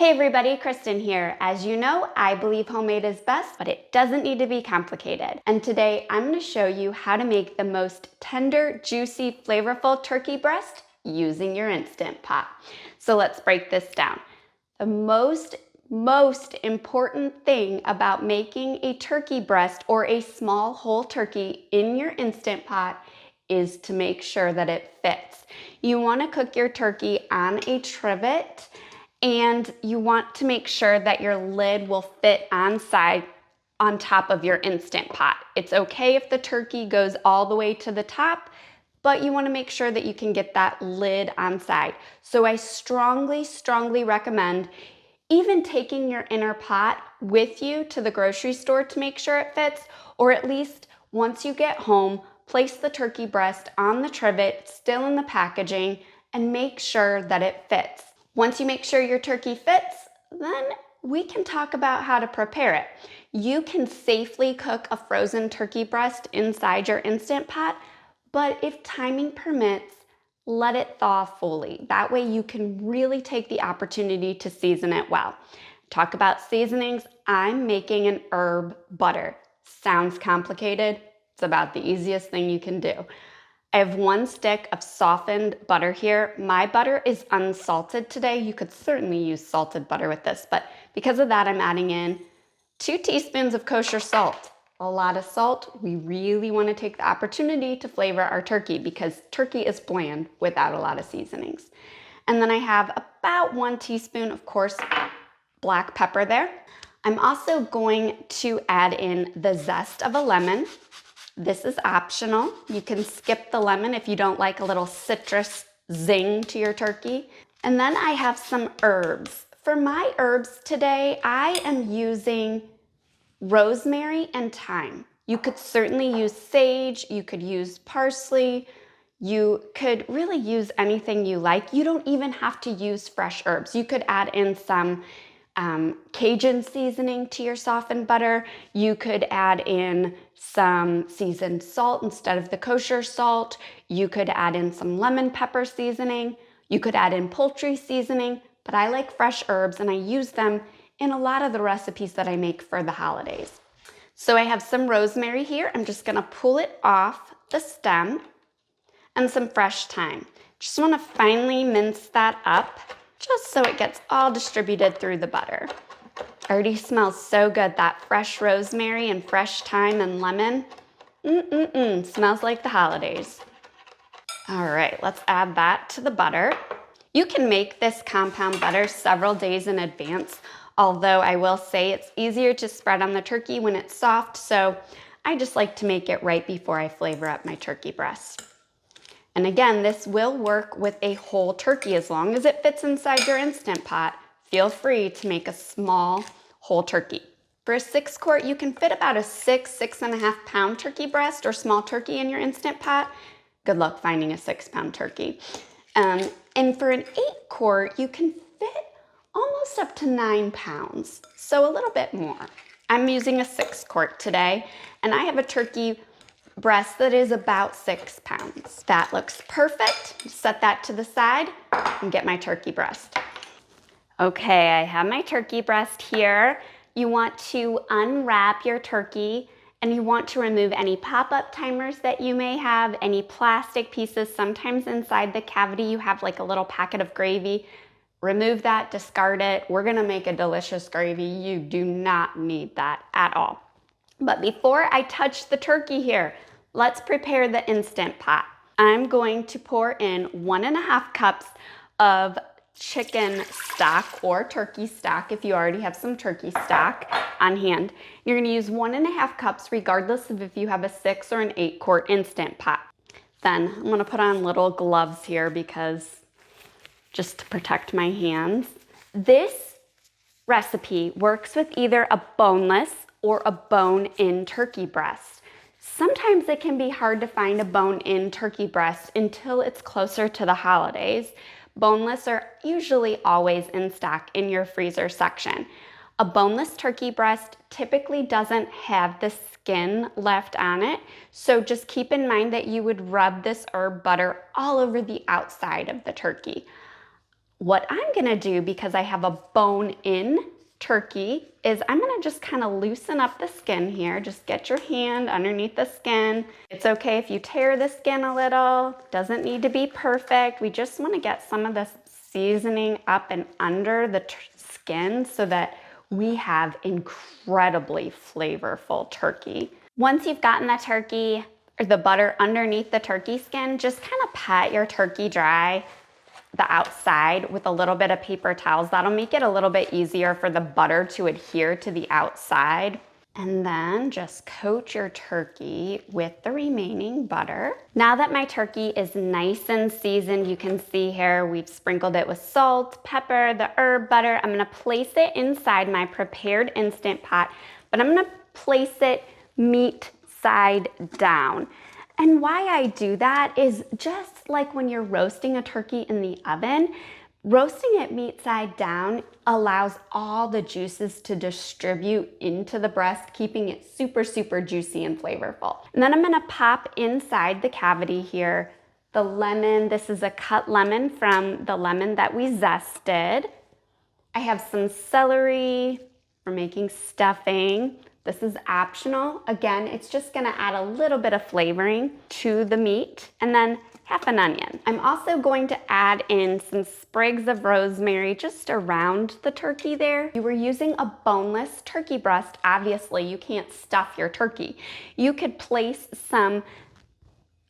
Hey everybody, Kristen here. As you know, I believe homemade is best, but it doesn't need to be complicated. And today I'm going to show you how to make the most tender, juicy, flavorful turkey breast using your Instant Pot. So let's break this down. The most important thing about making a turkey breast or a small whole turkey in your Instant Pot is to make sure that it fits. You want to cook your turkey on a trivet, and you want to make sure that your lid will fit on top of your Instant Pot. It's okay if the turkey goes all the way to the top, but you want to make sure that you can get that lid on side. So I strongly recommend even taking your inner pot with you to the grocery store to make sure it fits, or at least once you get home, place the turkey breast on the trivet, still in the packaging, and make sure that it fits. Once you make sure your turkey fits, then we can talk about how to prepare it. You can safely cook a frozen turkey breast inside your Instant Pot, but if timing permits, let it thaw fully. That way you can really take the opportunity to season it well. Talk about seasonings, I'm making an herb butter. Sounds complicated? It's about the easiest thing you can do. I have 1 stick of softened butter here. My butter is unsalted today. You could certainly use salted butter with this, but because of that, I'm adding in 2 teaspoons of kosher salt. A lot of salt. We really want to take the opportunity to flavor our turkey because turkey is bland without a lot of seasonings. And then I have about 1 teaspoon, of course, black pepper there. I'm also going to add in the zest of a lemon. This is optional. You can skip the lemon if you don't like a little citrus zing to your turkey. And then I have some herbs. For my herbs today, I am using rosemary and thyme. You could certainly use sage, you could use parsley, you could really use anything you like. You don't even have to use fresh herbs. You could add in some Cajun seasoning to your softened butter. You could add in some seasoned salt instead of the kosher salt. You could add in some lemon pepper seasoning. You could add in poultry seasoning, but I like fresh herbs and I use them in a lot of the recipes that I make for the holidays. So I have some rosemary here. I'm just gonna pull it off the stem, and some fresh thyme. Just wanna finely mince that up just so it gets all distributed through the butter. Already smells so good, that fresh rosemary and fresh thyme and lemon. Smells like the holidays. All right, let's add that to the butter. You can make this compound butter several days in advance, although I will say it's easier to spread on the turkey when it's soft, so I just like to make it right before I flavor up my turkey breast. And again, this will work with a whole turkey as long as it fits inside your Instant Pot. Feel free to make a small whole turkey. For a 6-quart, you can fit about a 6.5 pound turkey breast or small turkey in your Instant Pot. Good luck finding a 6-pound turkey. And for an 8-quart, you can fit almost up to 9 pounds, so a little bit more. I'm using a 6-quart today, and I have a turkey breast that is about 6 pounds. That looks perfect. Set that to the side and get my turkey breast. Okay, I have my turkey breast here. You want to unwrap your turkey and you want to remove any pop-up timers that you may have, any plastic pieces. Sometimes inside the cavity you have like a little packet of gravy. Remove that, discard it. We're gonna make a delicious gravy. You do not need that at all. But before I touch the turkey here, let's prepare the Instant Pot. I'm going to pour in 1.5 cups of chicken stock or turkey stock if you already have some turkey stock on hand. You're gonna use 1.5 cups regardless of if you have a 6 or an 8-quart Instant Pot. Then I'm gonna put on little gloves here because just to protect my hands. This recipe works with either a boneless or a bone-in turkey breast. Sometimes it can be hard to find a bone-in turkey breast until it's closer to the holidays. Boneless are usually always in stock in your freezer section. A boneless turkey breast typically doesn't have the skin left on it, so just keep in mind that you would rub this herb butter all over the outside of the turkey. What I'm gonna do, because I have a bone-in turkey, is I'm gonna just kind of loosen up the skin here. Just get your hand underneath the skin. It's okay if you tear the skin a little. Doesn't need to be perfect. We just wanna get some of this seasoning up and under the skin so that we have incredibly flavorful turkey. Once you've gotten the turkey or the butter underneath the turkey skin, just kind of pat your turkey dry, the outside, with a little bit of paper towels. That'll make it a little bit easier for the butter to adhere to the outside. And then just coat your turkey with the remaining butter. Now that my turkey is nice and seasoned, you can see here we've sprinkled it with salt, pepper, the herb butter. I'm gonna place it inside my prepared Instant Pot, but I'm gonna place it meat side down. And why I do that is just like when you're roasting a turkey in the oven, roasting it meat side down allows all the juices to distribute into the breast, keeping it super, super juicy and flavorful. And then I'm gonna pop inside the cavity here the lemon. This is a cut lemon from the lemon that we zested. I have some celery for making stuffing. This is optional. Again, it's just gonna add a little bit of flavoring to the meat, and then half an onion. I'm also going to add in some sprigs of rosemary just around the turkey there. You were using a boneless turkey breast. Obviously, you can't stuff your turkey. You could place some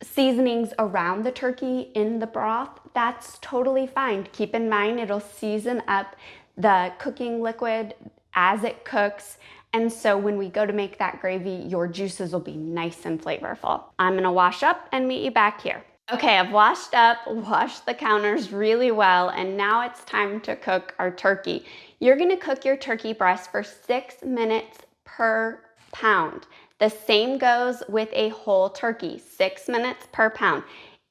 seasonings around the turkey in the broth. That's totally fine. Keep in mind, it'll season up the cooking liquid as it cooks. And so when we go to make that gravy, your juices will be nice and flavorful. I'm gonna wash up and meet you back here. Okay, I've washed up, washed the counters really well, and now it's time to cook our turkey. You're gonna cook your turkey breast for 6 minutes per pound. The same goes with a whole turkey, 6 minutes per pound.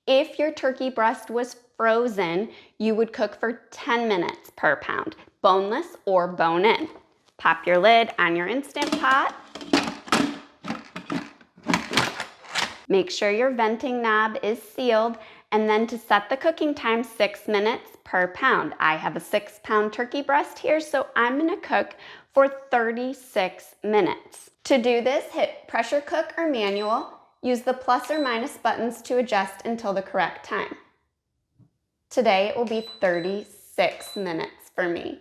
If your turkey breast was frozen, you would cook for 10 minutes per pound, boneless or bone-in. Pop your lid on your Instant Pot. Make sure your venting knob is sealed, and then to set the cooking time, 6 minutes per pound. I have a 6-pound turkey breast here, so I'm gonna cook for 36 minutes. To do this, hit pressure cook or manual. Use the plus or minus buttons to adjust until the correct time. Today it will be 36 minutes for me.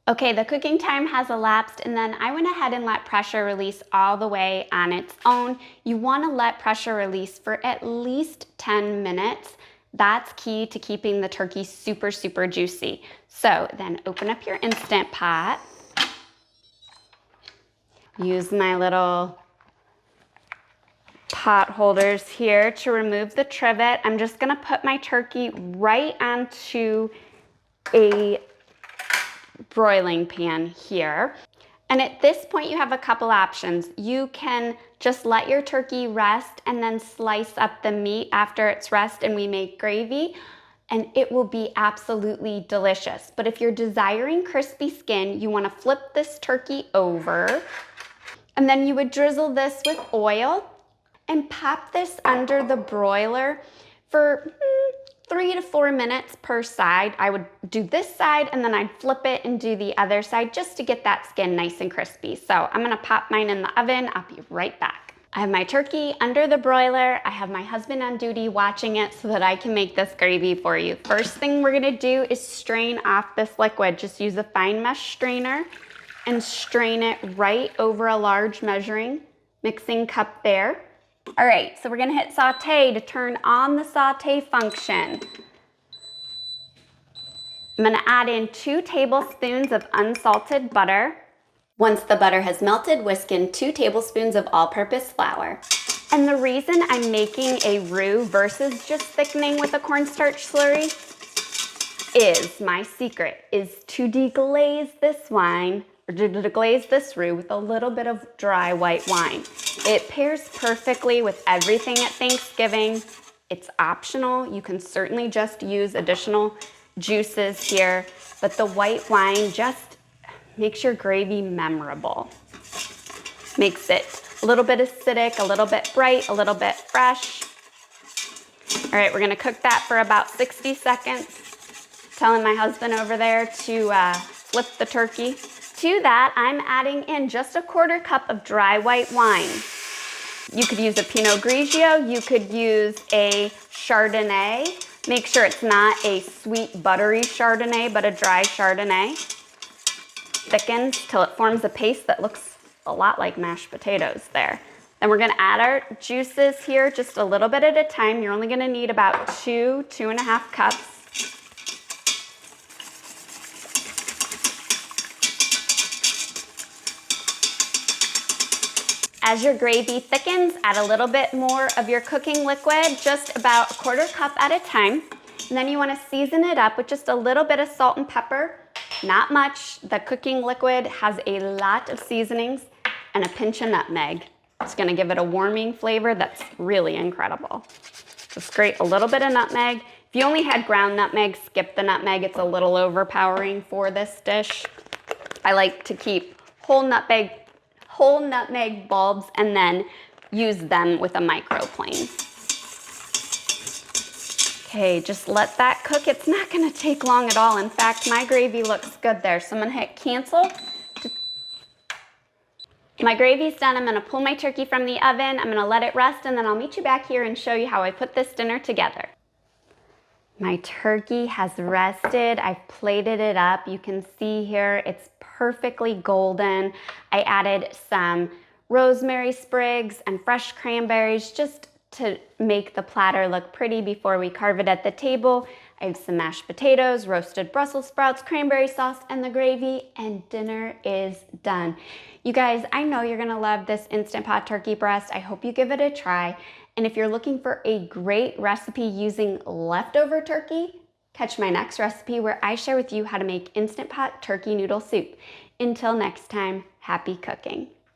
Okay, the cooking time has elapsed, and then I went ahead and let pressure release all the way on its own. You want to let pressure release for at least 10 minutes. That's key to keeping the turkey super, super juicy. So then open up your Instant Pot. Use my little pot holders here to remove the trivet. I'm just gonna put my turkey right onto a broiling pan here. And at this point, you have a couple options. You can just let your turkey rest and then slice up the meat after its rest and we make gravy, and it will be absolutely delicious. But if you're desiring crispy skin, you wanna flip this turkey over, and then you would drizzle this with oil and pop this under the broiler for 3 to 4 minutes per side. I would do this side and then I'd flip it and do the other side just to get that skin nice and crispy. So I'm gonna pop mine in the oven. I'll be right back. I have my turkey under the broiler. I have my husband on duty watching it so that I can make this gravy for you. First thing we're gonna do is strain off this liquid. Just use a fine mesh strainer and strain it right over a large mixing cup there. All right, so we're gonna hit saute to turn on the saute function. I'm gonna add in 2 tablespoons of unsalted butter. Once the butter has melted, whisk in 2 tablespoons of all-purpose flour. And the reason I'm making a roux versus just thickening with a cornstarch slurry is, my secret is to deglaze this wine, or to deglaze this roux with a little bit of dry white wine. It pairs perfectly with everything at Thanksgiving. It's optional. You can certainly just use additional juices here, but the white wine just makes your gravy memorable. Makes it a little bit acidic, a little bit bright, a little bit fresh. All right, we're gonna cook that for about 60 seconds telling my husband over there to flip the turkey. To that, I'm adding in just a 1/4 cup of dry white wine. You could use a Pinot Grigio, you could use a Chardonnay. Make sure it's not a sweet, buttery Chardonnay, but a dry Chardonnay. Thickens till it forms a paste that looks a lot like mashed potatoes there. Then we're gonna add our juices here just a little bit at a time. You're only gonna need about 2.5 cups. As your gravy thickens, add a little bit more of your cooking liquid, just about a 1/4 cup at a time. And then you wanna season it up with just a little bit of salt and pepper, not much. The cooking liquid has a lot of seasonings and a pinch of nutmeg. It's gonna give it a warming flavor that's really incredible. Just grate a little bit of nutmeg. If you only had ground nutmeg, skip the nutmeg. It's a little overpowering for this dish. I like to keep whole nutmeg bulbs and then use them with a microplane. Okay, just let that cook. It's not gonna take long at all. In fact, my gravy looks good there. So I'm gonna hit cancel. My gravy's done. I'm gonna pull my turkey from the oven. I'm gonna let it rest, and then I'll meet you back here and show you how I put this dinner together. My turkey has rested. I've plated it up. You can see here it's perfectly golden. I added some rosemary sprigs and fresh cranberries just to make the platter look pretty before we carve it at the table. I have some mashed potatoes, roasted Brussels sprouts, cranberry sauce, and the gravy, and dinner is done. You guys, I know you're gonna love this Instant Pot turkey breast. I hope you give it a try. And if you're looking for a great recipe using leftover turkey, catch my next recipe where I share with you how to make Instant Pot turkey noodle soup. Until next time, happy cooking.